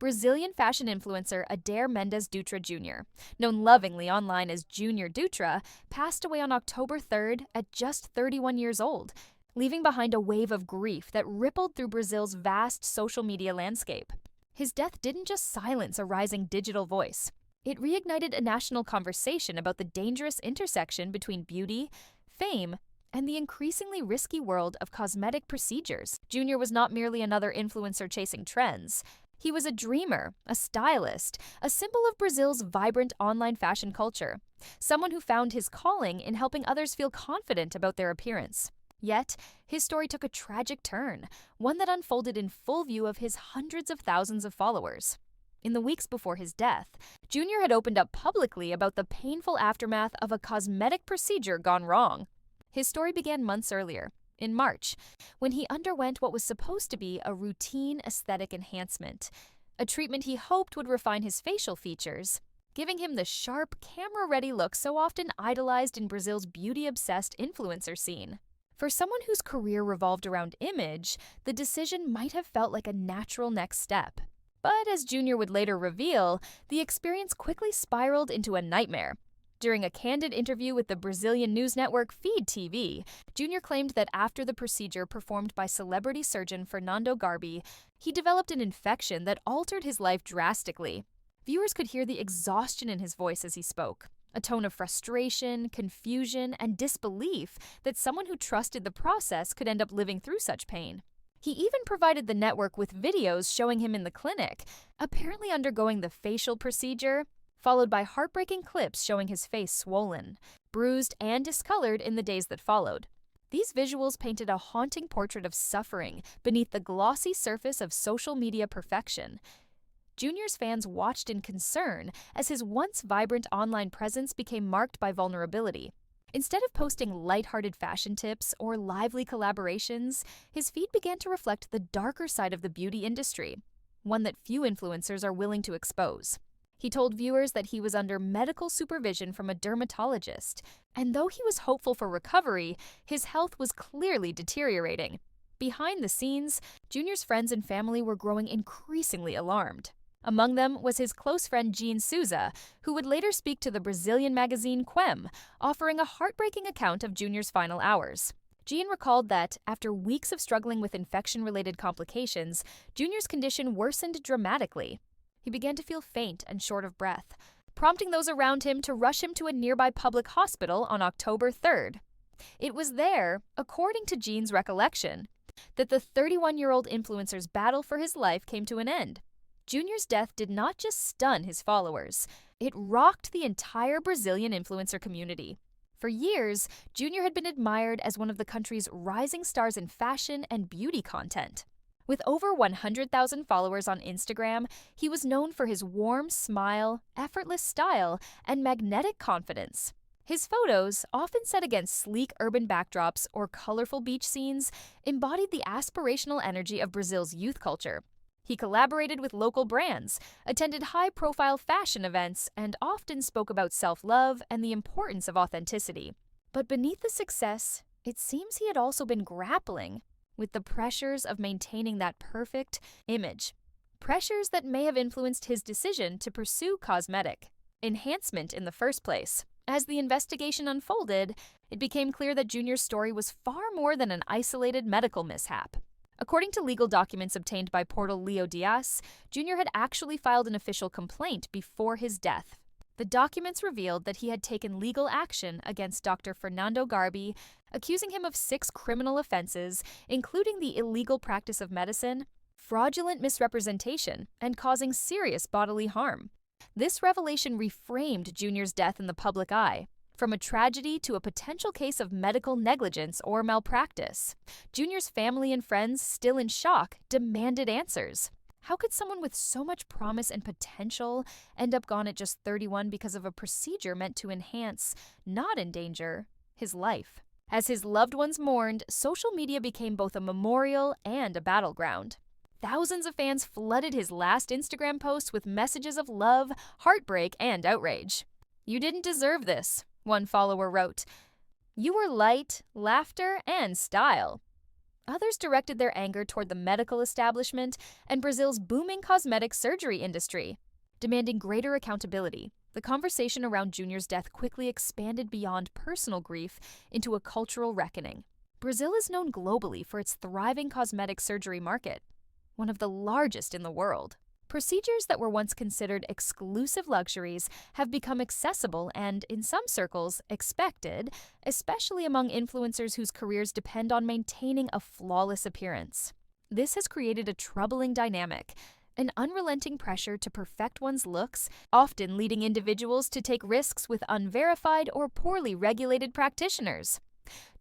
Brazilian fashion influencer Adair Mendes Dutra Jr., known lovingly online as Junior Dutra, passed away on October 3rd at just 31 years old, leaving behind a wave of grief that rippled through Brazil's vast social media landscape. His death didn't just silence a rising digital voice. It reignited a national conversation about the dangerous intersection between beauty, fame, and the increasingly risky world of cosmetic procedures. Junior was not merely another influencer chasing trends. He was a dreamer, a stylist, a symbol of Brazil's vibrant online fashion culture, someone who found his calling in helping others feel confident about their appearance. Yet, his story took a tragic turn, one that unfolded in full view of his hundreds of thousands of followers. In the weeks before his death, Junior had opened up publicly about the painful aftermath of a cosmetic procedure gone wrong. His story began months earlier, in March, when he underwent what was supposed to be a routine aesthetic enhancement, a treatment he hoped would refine his facial features, giving him the sharp, camera-ready look so often idolized in Brazil's beauty-obsessed influencer scene. For someone whose career revolved around image, the decision might have felt like a natural next step. But as Junior would later reveal, the experience quickly spiraled into a nightmare. During a candid interview with the Brazilian news network Feed TV, Junior claimed that after the procedure performed by celebrity surgeon Fernando Garbi, he developed an infection that altered his life drastically. Viewers could hear the exhaustion in his voice as he spoke, a tone of frustration, confusion, and disbelief that someone who trusted the process could end up living through such pain. He even provided the network with videos showing him in the clinic, apparently undergoing the facial procedure, followed by heartbreaking clips showing his face swollen, bruised, and discolored in the days that followed. These visuals painted a haunting portrait of suffering beneath the glossy surface of social media perfection. Junior's fans watched in concern as his once vibrant online presence became marked by vulnerability. Instead of posting lighthearted fashion tips or lively collaborations, his feed began to reflect the darker side of the beauty industry, one that few influencers are willing to expose. He told viewers that he was under medical supervision from a dermatologist, and though he was hopeful for recovery, his health was clearly deteriorating. Behind the scenes, Junior's friends and family were growing increasingly alarmed. Among them was his close friend Jean Souza, who would later speak to the Brazilian magazine Quem, offering a heartbreaking account of Junior's final hours. Jean recalled that, after weeks of struggling with infection-related complications, Junior's condition worsened dramatically. He began to feel faint and short of breath, prompting those around him to rush him to a nearby public hospital on October 3rd. It was there, according to Jean's recollection, that the 31-year-old influencer's battle for his life came to an end. Junior's death did not just stun his followers, it rocked the entire Brazilian influencer community. For years, Junior had been admired as one of the country's rising stars in fashion and beauty content. With over 100,000 followers on Instagram, he was known for his warm smile, effortless style, and magnetic confidence. His photos, often set against sleek urban backdrops or colorful beach scenes, embodied the aspirational energy of Brazil's youth culture. He collaborated with local brands, attended high-profile fashion events, and often spoke about self-love and the importance of authenticity. But beneath the success, it seems he had also been grappling with the pressures of maintaining that perfect image. Pressures that may have influenced his decision to pursue cosmetic enhancement in the first place. As the investigation unfolded, it became clear that Junior's story was far more than an isolated medical mishap. According to legal documents obtained by portal Leo Dias, Junior had actually filed an official complaint before his death. The documents revealed that he had taken legal action against Dr. Fernando Garbi, accusing him of 6 criminal offenses, including the illegal practice of medicine, fraudulent misrepresentation, and causing serious bodily harm. This revelation reframed Junior's death in the public eye, from a tragedy to a potential case of medical negligence or malpractice. Junior's family and friends, still in shock, demanded answers. How could someone with so much promise and potential end up gone at just 31 because of a procedure meant to enhance, not endanger, his life? As his loved ones mourned, social media became both a memorial and a battleground. Thousands of fans flooded his last Instagram posts with messages of love, heartbreak, and outrage. "You didn't deserve this," one follower wrote. "You were light, laughter, and style." Others directed their anger toward the medical establishment and Brazil's booming cosmetic surgery industry. Demanding greater accountability, the conversation around Junior's death quickly expanded beyond personal grief into a cultural reckoning. Brazil is known globally for its thriving cosmetic surgery market, one of the largest in the world. Procedures that were once considered exclusive luxuries have become accessible and, in some circles, expected, especially among influencers whose careers depend on maintaining a flawless appearance. This has created a troubling dynamic, an unrelenting pressure to perfect one's looks, often leading individuals to take risks with unverified or poorly regulated practitioners.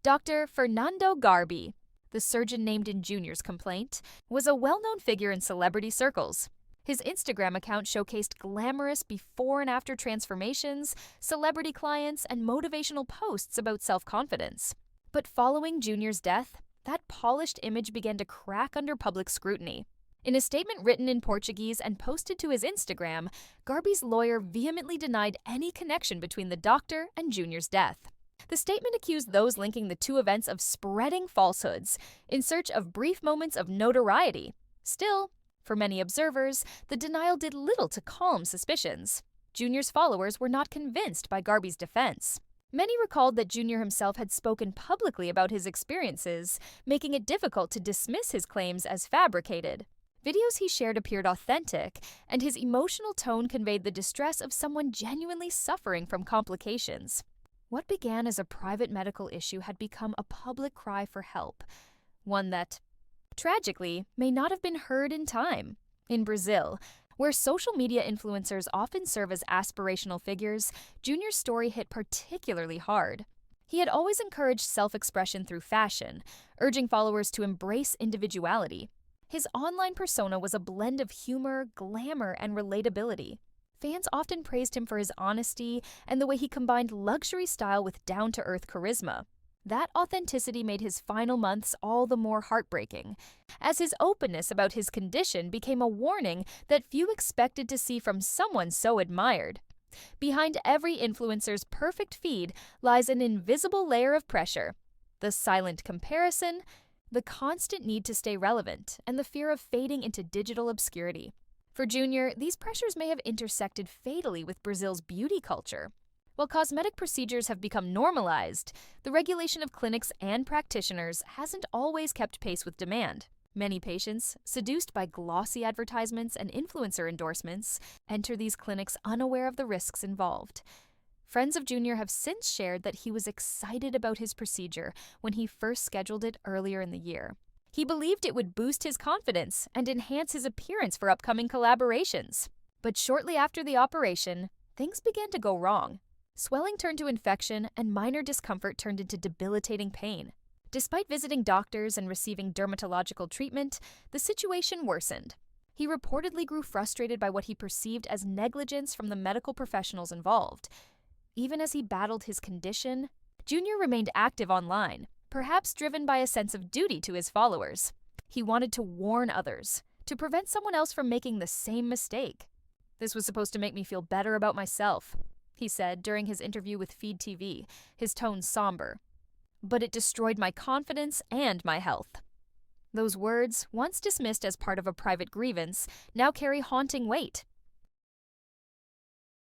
Dr. Fernando Garbi, the surgeon named in Junior's complaint, was a well-known figure in celebrity circles. His Instagram account showcased glamorous before and after transformations, celebrity clients, and motivational posts about self-confidence. But following Junior's death, that polished image began to crack under public scrutiny. In a statement written in Portuguese and posted to his Instagram, Garbi's lawyer vehemently denied any connection between the doctor and Junior's death. The statement accused those linking the two events of spreading falsehoods in search of brief moments of notoriety. Still, for many observers, the denial did little to calm suspicions. Junior's followers were not convinced by Garbi's defense. Many recalled that Junior himself had spoken publicly about his experiences, making it difficult to dismiss his claims as fabricated. Videos he shared appeared authentic, and his emotional tone conveyed the distress of someone genuinely suffering from complications. What began as a private medical issue had become a public cry for help, one that, tragically, may not have been heard in time. In Brazil, where social media influencers often serve as aspirational figures, Junior's story hit particularly hard. He had always encouraged self-expression through fashion, urging followers to embrace individuality. His online persona was a blend of humor, glamour, and relatability. Fans often praised him for his honesty and the way he combined luxury style with down-to-earth charisma. That authenticity made his final months all the more heartbreaking, as his openness about his condition became a warning that few expected to see from someone so admired. Behind every influencer's perfect feed lies an invisible layer of pressure: the silent comparison, the constant need to stay relevant, and the fear of fading into digital obscurity. For Junior, these pressures may have intersected fatally with Brazil's beauty culture. While cosmetic procedures have become normalized, the regulation of clinics and practitioners hasn't always kept pace with demand. Many patients, seduced by glossy advertisements and influencer endorsements, enter these clinics unaware of the risks involved. Friends of Junior have since shared that he was excited about his procedure when he first scheduled it earlier in the year. He believed it would boost his confidence and enhance his appearance for upcoming collaborations. But shortly after the operation, things began to go wrong. Swelling turned to infection, and minor discomfort turned into debilitating pain. Despite visiting doctors and receiving dermatological treatment, the situation worsened. He reportedly grew frustrated by what he perceived as negligence from the medical professionals involved. Even as he battled his condition, Junior remained active online, perhaps driven by a sense of duty to his followers. He wanted to warn others, to prevent someone else from making the same mistake. "This was supposed to make me feel better about myself," he said during his interview with Feed TV, his tone somber. "But it destroyed my confidence and my health." Those words, once dismissed as part of a private grievance, now carry haunting weight.